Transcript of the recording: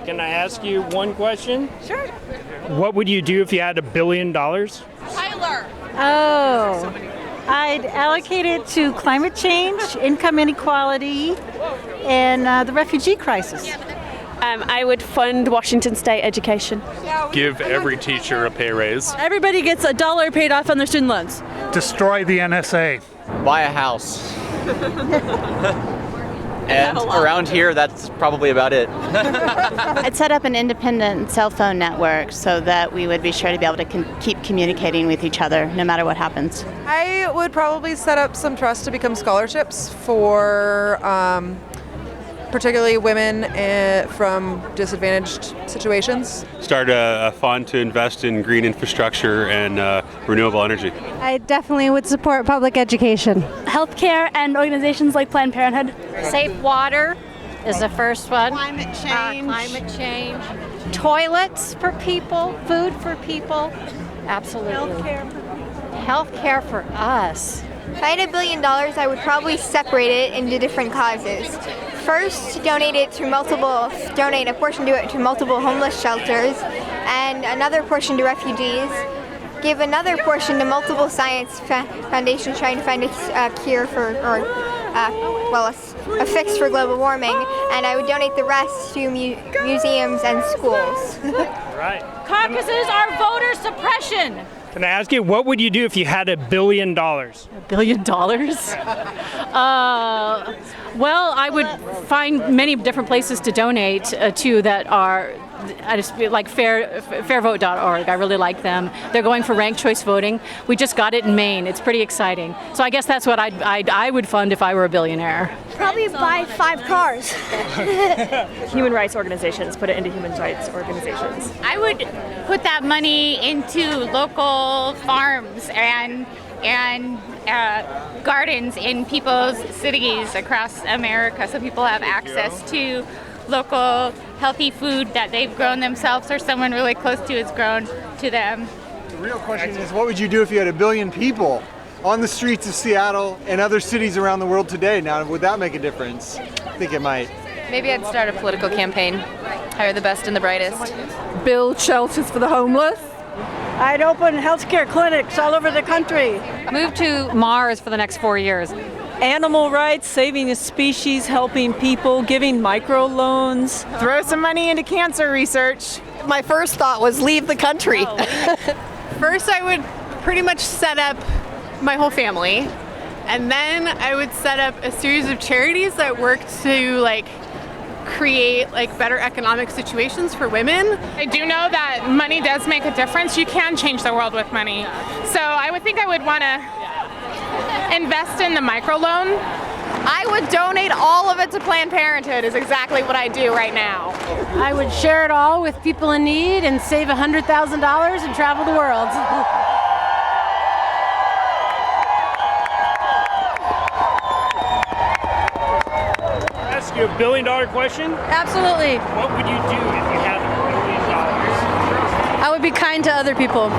Can I ask you one question? Sure. What would you do if you had $1 billion? Tyler. Oh, I'd allocate it to climate change, income inequality, and the refugee crisis. I would fund Washington State education. Give every teacher a pay raise. Everybody gets $1 paid off on their student loans. Destroy the NSA. Buy a house. And around here, that's probably about it. I'd set up an independent cell phone network so that we would be sure to be able to keep communicating with each other no matter what happens. I would probably set up some trusts to become scholarships for particularly women from disadvantaged situations. Start a fund to invest in green infrastructure and renewable energy. I definitely would support public education. Healthcare and organizations like Planned Parenthood. Safe water is the first one. Climate change. Toilets for people, food for people. Absolutely. Healthcare for us. If I had $1 billion, I would probably separate it into different causes. First, donate a portion to multiple homeless shelters, and another portion to refugees. Give another portion to multiple science foundations trying to find a cure for, a fix for global warming, and I would donate the rest to museums and schools. Right. Caucuses are voter suppression. Can I ask you, what would you do if you had $1 billion? $1 billion? Well, I would find many different places to donate to that are, like fairvote.org. I really like them. They're going for ranked choice voting. We just got it in Maine. It's pretty exciting. So I guess that's what I would fund if I were a billionaire. Probably buy 5 cars. Human rights organizations, put it into human rights organizations. I would put that money into local farms and gardens in people's cities across America so people have access to local healthy food that they've grown themselves or someone really close to has grown to them. The real question is, what would you do if you had 1 billion people on the streets of Seattle and other cities around the world today? Now, would that make a difference? I think it might. Maybe I'd start a political campaign. Hire the best and the brightest. Build shelters for the homeless. I'd open healthcare clinics all over the country. Move to Mars for the next 4 years. Animal rights, saving a species, helping people, giving microloans. Throw some money into cancer research. My first thought was leave the country. First, I would pretty much set up my whole family, and then I would set up a series of charities that work to create better economic situations for women. I do know that money does make a difference. You can change the world with money. So I would want to invest in the microloan. I would donate all of it to Planned Parenthood is exactly what I do right now. I would share it all with people in need and save $100,000 and travel the world. Ask you $1 billion question? Absolutely. What would you do if you had $1 billion? I would be kind to other people.